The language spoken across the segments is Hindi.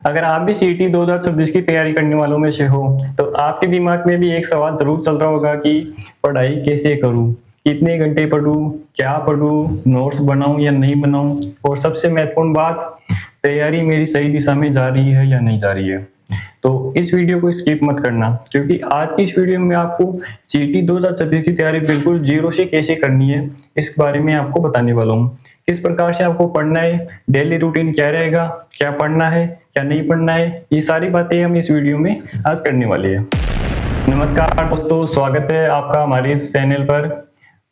अगर आप भी सीईटी 2026 की तैयारी करने वालों में से हो, तो आपके दिमाग में भी एक सवाल ज़रूर चल रहा होगा कि पढ़ाई कैसे करूँ? कितने घंटे पढूँ? क्या पढूँ? नोट्स बनाऊँ या नहीं बनाऊँ? और सबसे महत्वपूर्ण बात, तैयारी मेरी सही दिशा में जा रही है या नहीं जा रही है? तो इस वीडियो को स्किप मत करना, क्योंकि आज की इस वीडियो में आपको सीईटी 2026 की तैयारी बिल्कुल ज़ीरो से कैसे करनी है, इस बारे में आपको बताने वाला हूँ। किस प्रकार से आपको पढ़ना है, डेली रूटीन क्या रहेगा, क्या पढ़ना है, क्या नहीं पढ़ना है, ये सारी बातें हम इस वीडियो में आज करने वाले हैं। नमस्कार दोस्तों, स्वागत है आपका हमारे इस चैनल पर।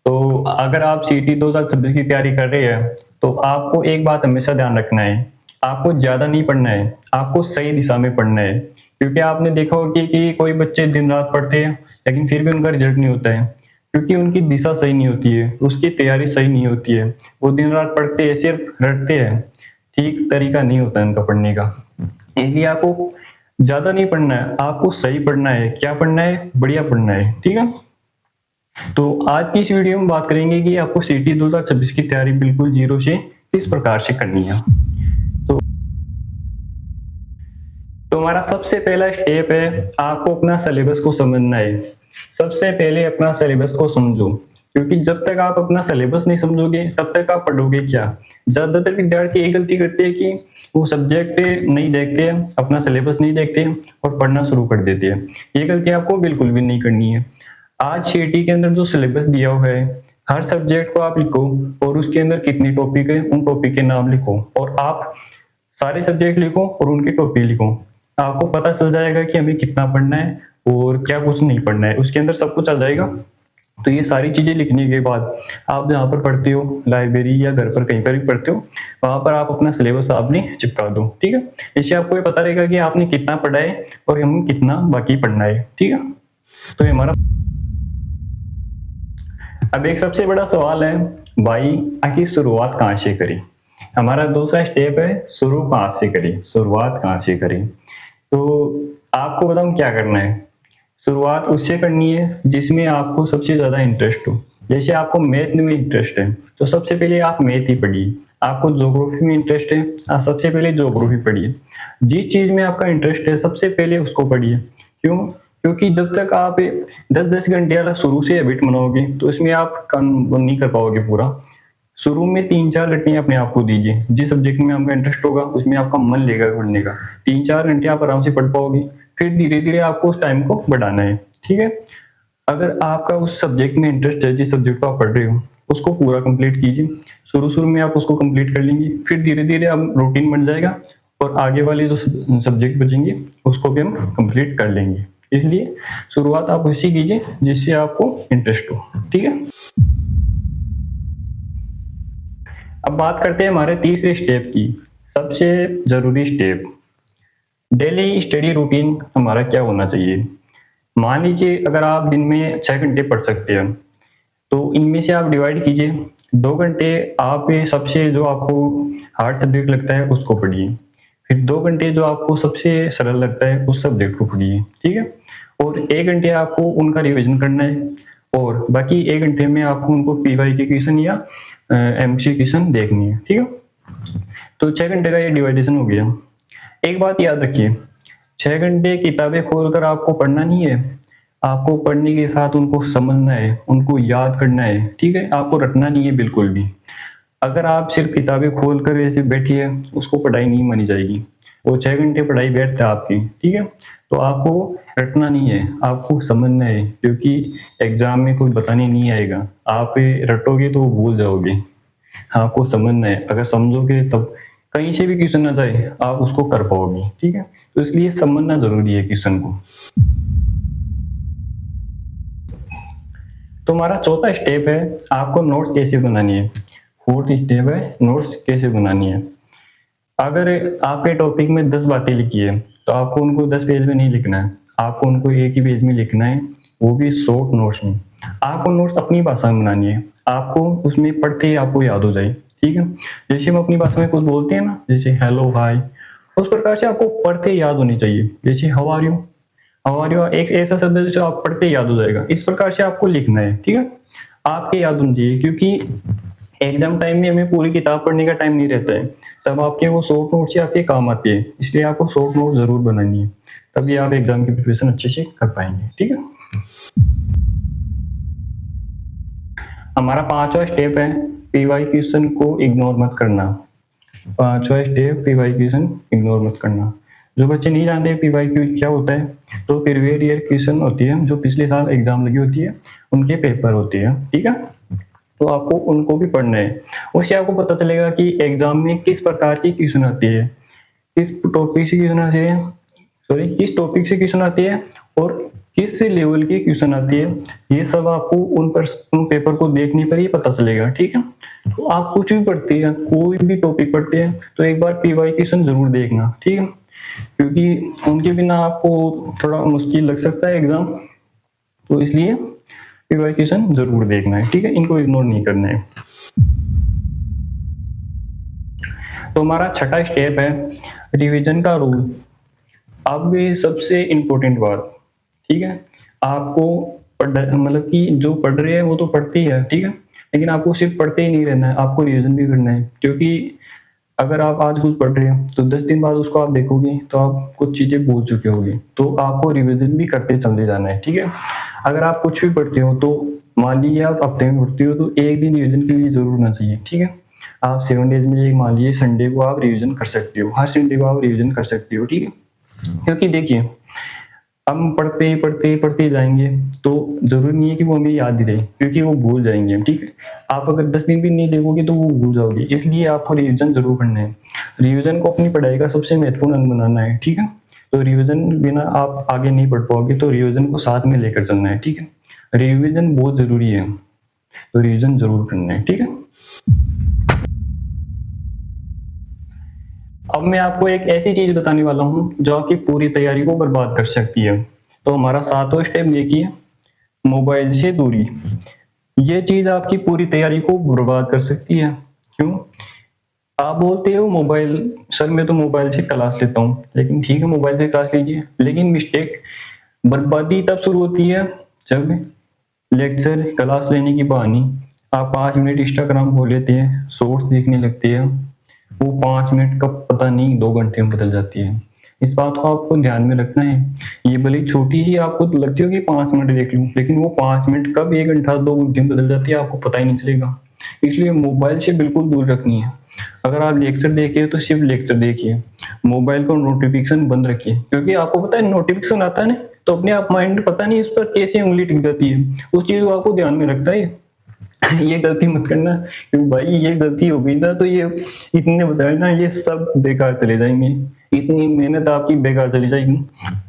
तो अगर आप सीईटी 2026 की तैयारी कर रहे हैं, तो आपको एक बात हमेशा ध्यान रखना है, आपको ज़्यादा नहीं पढ़ना है, आपको सही दिशा में पढ़ना है। क्योंकि आपने देखा होगा कि कोई बच्चे दिन-रात पढ़ते हैं, लेकिन फिर भी उनका रिजल्ट नहीं होता है, क्योंकि उनकी दिशा सही नहीं होती है, उसकी तैयारी सही नहीं होती है। वो दिन-रात पढ़ते हैं, सिर्फ रटते हैं, ठीक तरीका नहीं होता है उनका पढ़ने का। इसलिए आपको ज़्यादा नहीं पढ़ना है, आपको सही पढ़ना है। क्या पढ़ना है? बढ़िया पढ़ना है, ठीक है? तो आज की इस वीडियो में बात करेंगे कि आपको सीईटी 2026 की तैयारी बिल्कुल ज़ीरो से किस प्रकार से करनी है। तो हमारा सबसे पहला स्टेप है, आपको अपना सिलेबस को समझना है। सबसे पहले अपना सिलेबस को समझो, क्योंकि जब तक आप अपना सिलेबस नहीं समझोगे, तब तक आप पढ़ोगे क्या? ज़्यादातर विद्यार्थी एक गलती करते हैं कि वो सब्जेक्ट नहीं देखते हैं, अपना सिलेबस नहीं देखते हैं और पढ़ना शुरू कर देते हैं। ये गलती आपको बिल्कुल भी नहीं करनी है। आज सीईटी के अंदर जो सिलेबस दिया हुआ है, हर सब्जेक्ट को आप लिखो और उसके अंदर कितने टॉपिक है, उन टॉपिक के नाम लिखो और आप सारे सब्जेक्ट लिखो और उनके टॉपिक लिखो। आपको पता चल जाएगा कि हमें कितना पढ़ना है और क्या कुछ नहीं पढ़ना है, उसके अंदर सब कुछ आ जाएगा। तो ये सारी चीज़ें लिखने के बाद आप जहाँ पर पढ़ते हो, लाइब्रेरी या घर पर कहीं पर भी पढ़ते हो, वहाँ पर आप अपना सिलेबस आपने चिपका दो, ठीक है? इससे आपको ये पता रहेगा कि आपने कितना पढ़ा है और हमें कितना बाकी पढ़ना है, ठीक है? तो ये हमारा अब एक सबसे बड़ा सवाल है, भाई आखिर शुरुआत कहाँ से करें? हमारा दूसरा स्टेप है, शुरू कहाँ से करें, शुरुआत कहाँ से करें? तो आपको बताऊँ क्या करना है? शुरुआत उससे करनी है जिसमें आपको सबसे ज़्यादा इंटरेस्ट हो। जैसे आपको मैथ में इंटरेस्ट है, तो सबसे पहले आप मैथ ही पढ़िए। आपको ज्योग्राफी में इंटरेस्ट है, आप सबसे पहले ज्योग्राफी पढ़िए। जिस चीज़ में आपका इंटरेस्ट है, सबसे पहले उसको पढ़िए। क्यों? क्योंकि जब तक आप 10-10 घंटे वाला शुरू से हैबिट बनाओगे, तो इसमें आप वो नहीं कर पाओगे पूरा। शुरू में 3-4 घंटे अपने आप को दीजिए। जिस सब्जेक्ट में आपका इंटरेस्ट होगा, उसमें आपका मन लगेगा पढ़ने का। 3-4 घंटे आप आराम से पढ़ पाओगे, फिर धीरे-धीरे आपको उस टाइम को बढ़ाना है, ठीक है? अगर आपका उस सब्जेक्ट में इंटरेस्ट है, जिस सब्जेक्ट को आप पढ़ रहे हो, उसको पूरा कंप्लीट कीजिए। शुरू-शुरू में आप उसको कंप्लीट कर लेंगे, फिर धीरे-धीरे अब रूटीन बन जाएगा और आगे वाले जो सब्जेक्ट बचेंगे, उसको भी हम कंप्लीट कर लेंगे। इसलिए शुरुआत आप उसी कीजिए जिससे आपको इंटरेस्ट हो, ठीक है? अब बात करते हैं हमारे तीसरे स्टेप की, सबसे ज़रूरी स्टेप, डेली स्टडी रूटीन हमारा क्या होना चाहिए? मान लीजिए अगर आप दिन में 6 घंटे पढ़ सकते हैं, तो इनमें से आप डिवाइड कीजिए, 2 घंटे आप सबसे जो आपको हार्ड सब्जेक्ट लगता है उसको पढ़िए, फिर 2 घंटे जो आपको सबसे सरल लगता है उस सब्जेक्ट को पढ़िए, ठीक है? और 1 घंटे आपको उनका रिवीजन करना है और बाकी 1 घंटे में आपको उनको पीवाई के क्वेश्चन या एमसीक्यू क्वेश्चन देखनी है, ठीक है? तो 6 घंटे का ये डिवाइडेशन हो गया। एक बात याद रखिए, 6 घंटे किताबें खोलकर आपको पढ़ना नहीं है, आपको पढ़ने के साथ उनको समझना है, उनको याद करना है, ठीक है? आपको रटना नहीं है बिल्कुल भी। अगर आप सिर्फ किताबें खोल कर ऐसे बैठिए, उसको पढ़ाई नहीं मानी जाएगी। वो 6 घंटे पढ़ाई व्यर्थ है आपकी, ठीक है? तो आपको रटना नहीं है, आपको समझना है, क्योंकि एग्ज़ाम में कोई बताने नहीं आएगा। आप रटोगे तो भूल जाओगे। आपको समझना है, अगर समझोगे तब कहीं से भी क्वेश्चन आ जाए, आप उसको कर पाओगे, ठीक है? तो इसलिए समझना ज़रूरी है क्वेश्चन को। तो हमारा चौथा स्टेप है, आपको नोट्स कैसे बनानी है। फोर्थ स्टेप है, नोट्स कैसे बनानी है। अगर आपके टॉपिक में 10 बातें लिखी है, तो आपको उनको 10 पेज में नहीं लिखना है, आपको उनको एक ही पेज में लिखना है, वो भी शॉर्ट नोट्स में। आपको नोट्स अपनी भाषा में बनानी है, आपको उसमें पढ़ते ही आपको याद हो जाए, ठीक है? जैसे हम अपनी भाषा में कुछ बोलते हैं ना, जैसे हेलो, हाय, उस प्रकार से आपको पढ़ते ही याद होनी चाहिए। जैसे हाउ आर यू, एक ऐसा शब्द है जो आप पढ़ते ही याद हो जाएगा। इस प्रकार से आपको लिखना है, ठीक है? आपके याद होनी चाहिए, क्योंकि एग्जाम टाइम में हमें पूरी किताब पढ़ने का टाइम नहीं रहता है, तब आपके वो शॉर्ट नोट्स ही आपके काम आती है, इसलिए आपको शॉर्ट नोट जरूर बनानी है, तभी आप एग्जाम की प्रिपरेशन अच्छे से कर पाएंगे। ठीक है, हमारा पांचवा स्टेप है पीवाई क्वेश्चन को इग्नोर मत करना। पांचवा स्टेप पीवाई क्वेश्चन इग्नोर मत करना। जो बच्चे नहीं जानते पीवाई क्यू क्या होता है, तो प्रीवियस ईयर क्वेश्चन होती है, जो पिछले साल एग्जाम लगी होती है उनके पेपर होते हैं। ठीक है, तो आपको उनको भी पढ़ना है, उससे आपको पता चलेगा कि एग्जाम में किस प्रकार की क्वेश्चन आती है, किस टॉपिक से क्वेश्चन आती है, किस टॉपिक से क्वेश्चन आती है और किस लेवल की क्वेश्चन आती है। ये सब आपको उन पेपर को देखने पर ही पता चलेगा। ठीक है, तो आप कुछ भी पढ़ते हैं, कोई भी टॉपिक पढ़ते हैं, तो एक बार पीवाई क्वेश्चन जरूर देखना। ठीक है, क्योंकि उनके बिना आपको थोड़ा मुश्किल लग सकता है एग्जाम, तो इसलिए पीवाई क्वेश्चन जरूर देखना है। ठीक है, इनको इग्नोर नहीं करना है। तो हमारा छठा स्टेप है रिवीजन का रूल। अब ये सबसे इम्पोर्टेंट बात, ठीक है, आपको मतलब कि जो पढ़ रहे हैं वो तो पढ़ती है, ठीक है, लेकिन आपको सिर्फ पढ़ते ही नहीं रहना है, आपको रिवीजन भी करना है। क्योंकि अगर आप आज कुछ पढ़ रहे हो तो 10 दिन बाद उसको आप देखोगे तो आप कुछ चीजें भूल चुके होगे, तो आपको रिवीजन भी करते चलते जाना है। ठीक है, अगर आप कुछ भी पढ़ते हो तो मान लीजिए आप हफ्ते में पढ़ते हो तो एक दिन रिवीजन के लिए जरूर होना चाहिए। ठीक है, आप 7 डेज में मान लीजिए संडे को आप रिवीजन कर सकते हो, हर संडे को आप रिवीजन कर सकते हो। ठीक है, क्योंकि देखिए हम पढ़ते जाएंगे तो जरूरी नहीं है कि वो हमें याद ही रहे, क्योंकि वो भूल जाएंगे। ठीक है, आप अगर 10 दिन भी नहीं देखोगे तो वो भूल जाओगे, इसलिए आपको रिवीजन जरूर करना है। रिवीजन को अपनी पढ़ाई का सबसे महत्वपूर्ण अंग बनाना है। ठीक है, तो रिवीजन बिना आप आगे नहीं पढ़ पाओगे, तो रिवीजन को साथ में लेकर चलना है। ठीक है, रिवीजन बहुत जरूरी है, तो रिवीजन जरूर करना है। ठीक है, अब मैं आपको एक ऐसी चीज बताने वाला हूं जो आपकी पूरी तैयारी को बर्बाद कर सकती है। तो हमारा 7वां स्टेप देखिए, मोबाइल से दूरी। ये चीज आपकी पूरी तैयारी को बर्बाद कर सकती है। क्यों? आप बोलते हो मोबाइल, सर मैं तो मोबाइल से क्लास लेता हूँ, लेकिन ठीक है मोबाइल से क्लास लीजिए, लेकिन मिस्टेक बर्बादी तब शुरू होती है जब लेक्चर क्लास लेने की बहानी आप 5 मिनट इंस्टाग्राम खोल लेते हैं, शॉर्ट्स देखने लगते हैं, वो 5 मिनट कब पता नहीं 2 घंटे में बदल जाती है। इस बात को आपको ध्यान में रखना है। ये भले छोटी सी आपको लगती हो कि 5 मिनट देख लूं, लेकिन वो 5 मिनट कब 1 घंटा 2 घंटे में बदल जाती है आपको पता ही नहीं चलेगा। इसलिए मोबाइल से बिल्कुल दूर रखनी है। अगर आप लेक्चर देखिए तो सिर्फ लेक्चर देखिए, मोबाइल को नोटिफिकेशन बंद रखिए, क्योंकि आपको पता है नोटिफिकेशन आता है ना, तो अपने आप माइंड पता नहीं उस पर कैसे उंगली टिक जाती है, उस चीज को आपको ध्यान में रखता है। ये गलती मत करना, क्योंकि भाई ये गलती हो गई ना तो ये इतने बताए ना ये सब बेकार चले जाएंगे, इतनी मेहनत आपकी बेकार चली जाएगी।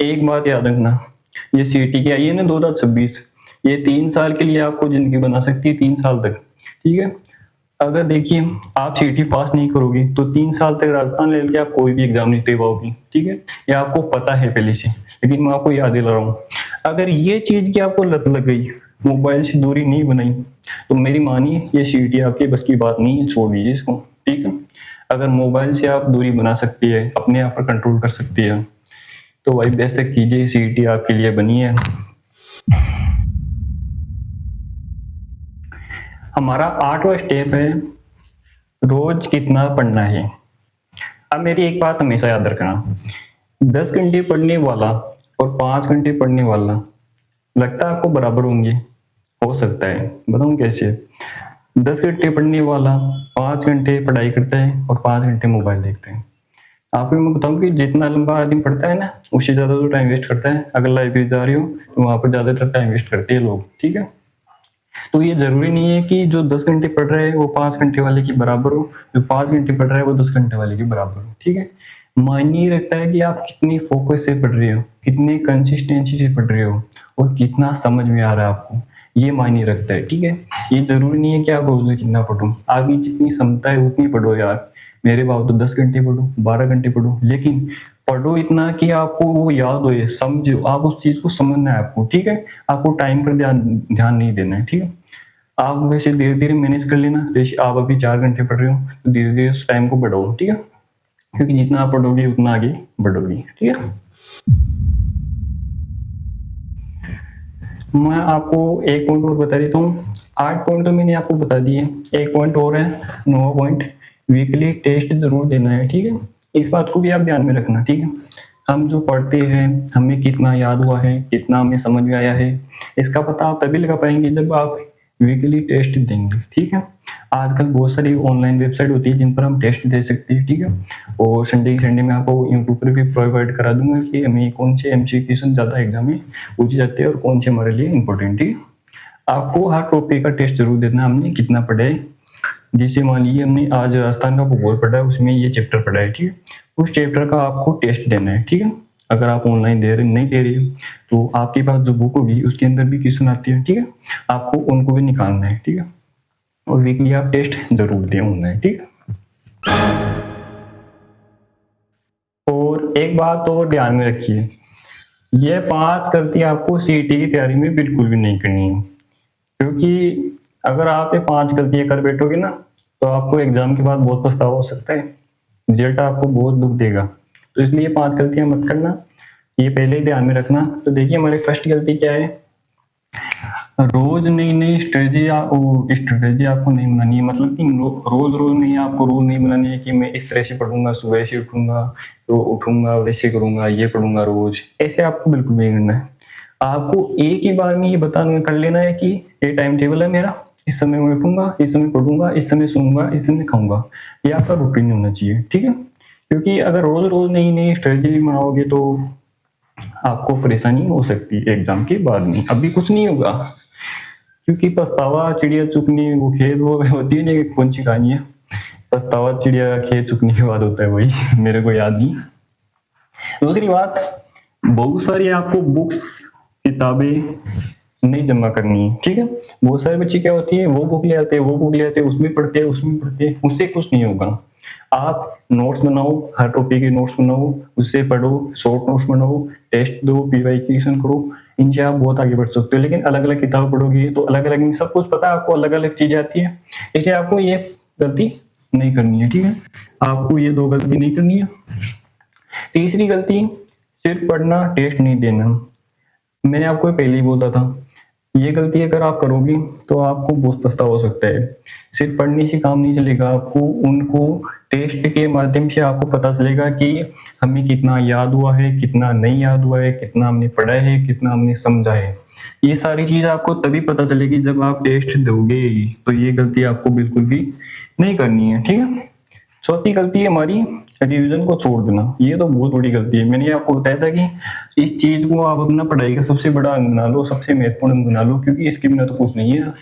एक बात याद रखना, ये सीटी की आई है ना 2026, ये 3 साल के लिए आपको जिंदगी बना सकती है, 3 साल तक। ठीक है, अगर देखिए आप सीटी पास नहीं करोगे तो 3 साल तक राजस्थान लेवल के आप कोई भी एग्जाम नहीं दे पाओगे। ठीक है, ये आपको पता है पहले से, लेकिन मैं आपको याद दिला रहा हूँ। अगर ये चीज की आपको लत लग गई, मोबाइल से दूरी नहीं बनाई, तो मेरी मानिए ये सीटी आपके बस की बात नहीं है, छोड़ दीजिए इसको। ठीक है, अगर मोबाइल से आप दूरी बना सकती है, अपने आप पर कंट्रोल कर सकती है, तो भाई बेशक कीजिए, सीटी आपके लिए बनी है। हमारा 8वां स्टेप है रोज कितना पढ़ना है। अब मेरी एक बात हमेशा याद रखना, 10 घंटे पढ़ने वाला और 5 घंटे पढ़ने वाला लगता है आपको बराबर होंगे, हो सकता है, बताऊं कैसे। 10 घंटे पढ़ने वाला 5 घंटे पढ़ाई करता है और 5 घंटे मोबाइल देखता है। आपको मैं बताऊं कि जितना लंबा आदमी पढ़ता है ना, उससे ज्यादा तो टाइम वेस्ट करता है। अगर लाइब्रेरी जा रही हो तो वहां पर ज्यादातर टाइम वेस्ट करते हैं लोग। ठीक है, तो ये जरूरी नहीं है कि जो 10 घंटे पढ़ रहे हैं वो 5 घंटे वाले की बराबर हो, जो 5 घंटे पढ़ रहा है वो 10 घंटे वाले की बराबर हो। ठीक है, मायने रखता है कि आप कितनी फोकस से पढ़ रहे हो, कितने कंसिस्टेंसी से पढ़ रहे हो और कितना समझ में आ रहा है आपको, ये मायने रखता है। ठीक है, ये जरूरी नहीं है कि आप रोज कितना पढ़ो, आपकी जितनी क्षमता है उतनी पढ़ो यार। मेरे बाबू तो 10 घंटे पढ़ो, 12 घंटे पढ़ो, लेकिन पढ़ो इतना कि आपको वो याद हो, समझो, आप उस चीज को समझना है आपको। ठीक है, आपको टाइम पर ध्यान नहीं देना है। ठीक है, आप वैसे धीरे धीरे मैनेज कर लेना, जैसे आप अभी 4 घंटे पढ़ रहे हो तो धीरे धीरे उस टाइम को बढ़ाओ। ठीक है, क्योंकि जितना आप पढ़ोगे उतना आगे बढ़ोगे। ठीक है, मैं आपको एक पॉइंट और बता देता हूँ, 8 पॉइंट तो मैंने आपको बता दिए, एक पॉइंट और है, 9 पॉइंट, वीकली टेस्ट जरूर देना है, ठीक है। इस बात को भी आप ध्यान में रखना, ठीक है। हम जो पढ़ते हैं हमें कितना याद हुआ है, कितना हमें समझ में आया है, इसका पता आप तभी लगा पाएंगे जब आप वीकली टेस्ट देंगे, ठीक है। आजकल बहुत सारी ऑनलाइन वेबसाइट होती है जिन पर हम टेस्ट दे सकते हैं, ठीक है। और संडे में आपको यूट्यूब पर भी प्रोवाइड करा दूंगा कि हमें कौन से एमसीक्यू क्वेश्चन ज्यादा एग्जाम में पूछे जाते हैं और कौन से हमारे लिए इंपॉर्टेंट है। आपको हर टॉपिक का टेस्ट जरूर देना, हमने कितना पढ़ा है। जैसे मान लीजिए हमने आज राजस्थान का भूगोल पढ़ा है, उसमें ये चैप्टर पढ़ा है, ठीक है। उस चैप्टर का आपको टेस्ट देना है, ठीक है। अगर आप ऑनलाइन दे रहे नहीं दे रहे तो आपके पास जो बुक होगी उसके अंदर भी क्वेश्चन आते हैं, ठीक है। आपको उनको भी निकालना है, ठीक है। और वीकली आप टेस्ट जरूर दें ऑनलाइन, ठीक है। और एक बात और ध्यान में रखिए, ये 5 गलती आपको सीईटी की तैयारी में बिल्कुल भी नहीं करनी है, क्योंकि अगर आप ये 5 गलतियां कर बैठोगे ना तो आपको एग्जाम के बाद बहुत पछतावा हो सकता है, रिजल्ट आपको बहुत दुख देगा। तो इसलिए 5 गलतियां मत करना, ये पहले ही ध्यान में रखना। तो देखिए हमारी फर्स्ट गलती क्या है, रोज नई नई स्ट्रेटेजी आपको नहीं बनानी है। मतलब कि रोज रोज नहीं, आपको रूल नहीं बनानी है कि मैं इस तरह से पढ़ूंगा, सुबह से उठूंगा तो उठूंगा वैसे करूंगा, ये पढ़ूंगा रोज, ऐसे आपको बिल्कुल नहीं करना है। आपको एक ही बार में ये कर लेना है कि ये टाइम टेबल है मेरा, इस समय मैं उठूंगा, इस समय पढ़ूंगा, इस समय सोऊंगा, इस समय खाऊंगा, ये आपका रूटीन होना चाहिए, ठीक है। क्योंकि अगर रोज रोज नई नई स्ट्रेटेजी बनाओगे तो आपको परेशानी हो सकती है एग्जाम के बाद में, अभी कुछ नहीं होगा। क्योंकि पछतावा चिड़िया चुगनी वो खेत वो होती है ना, कौन सी कहानी है, पछतावा चिड़िया खेत चुगने के बाद होता है, वही मेरे को याद नहीं। दूसरी बात, बहुत सारी आपको बुक्स किताबें नहीं जमा करनी है, ठीक है। बहुत सारे बच्चे क्या होती है, वो बुक ले आते हैं, वो बुक ले आते हैं, उसमें पढ़ते हैं, उसमें पढ़ते हैं, उससे कुछ नहीं होगा। आप नोट्स बनाओ, हर टॉपिक के नोट्स बनाओ, उससे पढ़ो, शॉर्ट नोट्स बनाओ, टेस्ट दो, पीवाईक्यूएशन करो, इनसे आप बहुत आगे बढ़ सकते हो। लेकिन अलग अलग किताब पढ़ोगे तो अलग अलग में सब कुछ पता है आपको, अलग अलग चीजें आती है, इसलिए आपको ये गलती नहीं करनी है, ठीक है। आपको ये 2 गलती नहीं करनी है। तीसरी गलती, सिर्फ पढ़ना, टेस्ट नहीं देना। मैंने आपको पहले ही बोला था, ये गलती अगर आप करोगे तो आपको बहुत पछतावा हो सकता है। सिर्फ पढ़ने से काम नहीं चलेगा, आपको उनको टेस्ट के माध्यम से आपको पता चलेगा कि हमें कितना याद हुआ है, कितना नहीं याद हुआ है, कितना हमने पढ़ा है, कितना हमने समझा है। ये सारी चीज आपको तभी पता चलेगी जब आप टेस्ट दोगे। तो ये गलती आपको बिल्कुल भी नहीं करनी है, ठीक है। चौथी गलती है हमारी, रिवीजन को छोड़ देना। ये तो बहुत बड़ी गलती है। मैंने आपको बताया था कि इस चीज को आप अपना पढ़ाई का सबसे बड़ा अंग बना लो, सबसे महत्वपूर्ण अंग बना लो, क्योंकि इसके बिना तो कुछ नहीं है।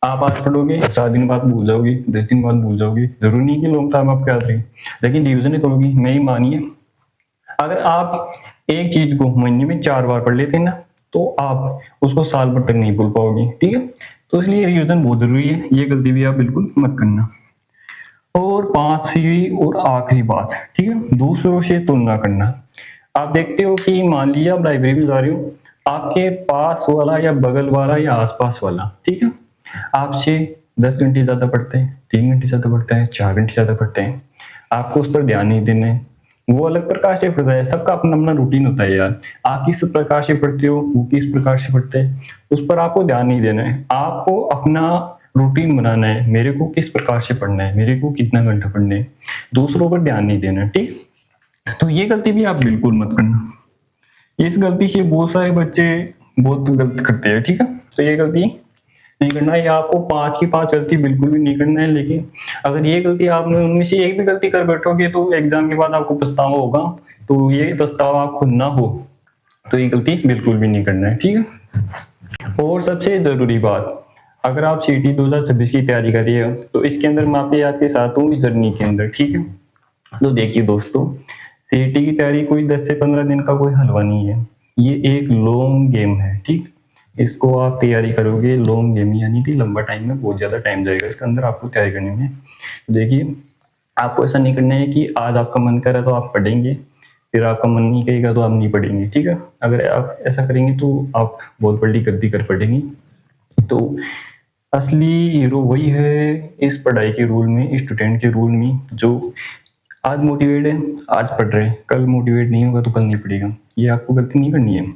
आप आज पढ़ोगे, 4 दिन बाद भूल जाओगे, 10 दिन बाद भूल जाओगे, जरूरी नहीं कि लॉन्ग टर्म आपके याद रहे, लेकिन रिविजन करोगे। मैं ही मानिए, अगर आप एक चीज को महीने में 4 बार पढ़ लेते हैं ना, तो आप उसको साल भर तक नहीं भूल पाओगे, ठीक है। तो इसलिए रिविजन बहुत जरूरी है, ये गलती भी आप बिल्कुल मत करना। और 5वीं और आखिरी बात, ठीक है, दूसरों से तुलना करना। आप देखते हो कि मान लीजिए आप लाइब्रेरी में जा रहे हो, आपके पास वाला या बगल वाला या आसपास वाला, ठीक है, आपसे 10 घंटे ज्यादा पढ़ते हैं, 3 घंटे ज्यादा पढ़ते हैं, 4 घंटे ज्यादा पढ़ते हैं, आपको उस पर ध्यान नहीं देना है। वो अलग प्रकार से पढ़ता है, सबका अपना अपना रूटीन होता है यार। आप किस प्रकार से पढ़ते हो, वो किस प्रकार से पढ़ते हैं, उस पर आपको ध्यान नहीं देना है। आपको अपना रूटीन बनाना है, मेरे को किस प्रकार से पढ़ना है, मेरे को कितना घंटा पढ़ना है, दूसरों पर ध्यान नहीं देना, ठीक। तो ये गलती भी आप बिल्कुल मत करना। इस गलती से बहुत सारे बच्चे बहुत गलत करते हैं, ठीक है। तो ये गलती नहीं करना है, आपको 5 की 5 गलती बिल्कुल भी नहीं करना है। लेकिन अगर ये गलती आपने उनमें से एक भी गलती कर बैठोगे तो एग्जाम के बाद आपको पछतावा होगा। तो ये पछतावा आपको ना हो तो ये गलती बिल्कुल भी नहीं करना है, ठीक है। और सबसे जरूरी बात, अगर आप सीटी 2026 की तैयारी कर रही हो तो इसके अंदर मैं आपके साथ हूँ इस जर्नी के अंदर, ठीक है। तो देखिए दोस्तों, सीटी की तैयारी कोई 10 से 15 दिन का कोई हलवा नहीं है, ये एक लॉन्ग गेम है, ठीक। इसको आप तैयारी करोगे लॉन्ग गेम, यानी कि लंबा टाइम में, बहुत ज्यादा टाइम जाएगा इसके अंदर आपको तैयारी करने में। देखिए, आपको ऐसा नहीं करना है कि आज आपका मन करे तो आप पढ़ेंगे, फिर आपका मन नहीं करेगा तो आप नहीं पढ़ेंगे, ठीक है। अगर आप ऐसा करेंगे तो आप बहुत बड़ी गलती कर पड़ेंगी। तो असली हीरो वही है इस पढ़ाई के रूल में, स्टूडेंट के रूल में, जो आज मोटिवेट है, आज पढ़ रहे हैं, कल मोटिवेट नहीं होगा तो कल नहीं पढ़ेगा। ये आपको गलती नहीं करनी है।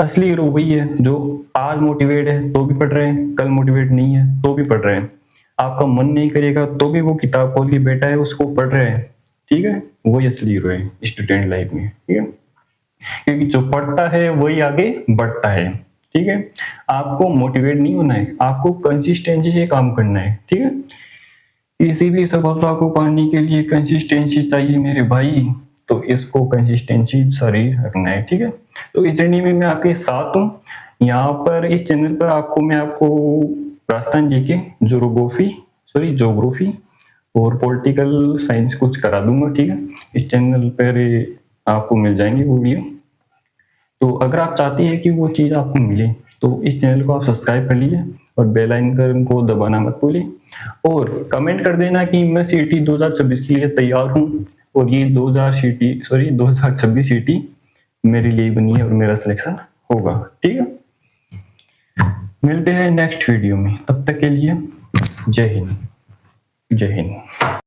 असली हीरो वही है जो आज मोटिवेट है तो भी पढ़ रहे हैं, कल मोटिवेट नहीं है तो भी पढ़ रहे हैं, आपका मन नहीं करेगा तो भी वो किताब खोल के बैठा है उसको पढ़ रहे हैं। ठीक है, वही असली हीरो है स्टूडेंट लाइफ में। ठीक है, क्योंकि जो पढ़ता है वही आगे बढ़ता है। ठीक है, आपको मोटिवेट नहीं होना है, आपको कंसिस्टेंसी से काम करना है। ठीक है, किसी भी सफलता को पाने के लिए कंसिस्टेंसी चाहिए मेरे भाई, तो इसको कंसिस्टेंसी सारी रखना है। ठीक है, तो इस जर्नी में मैं आपके साथ हूँ। यहाँ पर इस चैनल पर मैं आपको राजस्थान जीके, ज्योग्राफी और पॉलिटिकल साइंस कुछ करा दूंगा। ठीक है, इस चैनल पर आपको मिल जाएंगे वो वीडियो। तो अगर आप चाहती है कि वो चीज़ आपको मिले तो इस चैनल को आप सब्सक्राइब कर लीजिए और बेल आइकन को दबाना मत भूलिए, और कमेंट कर देना कि मैं सीटी 2026 के लिए तैयार हूँ और ये 2026 सीटी मेरे लिए बनी है और मेरा सिलेक्शन होगा। ठीक है, मिलते हैं नेक्स्ट वीडियो में, तब तक के लिए जय हिंद। जय हिंद।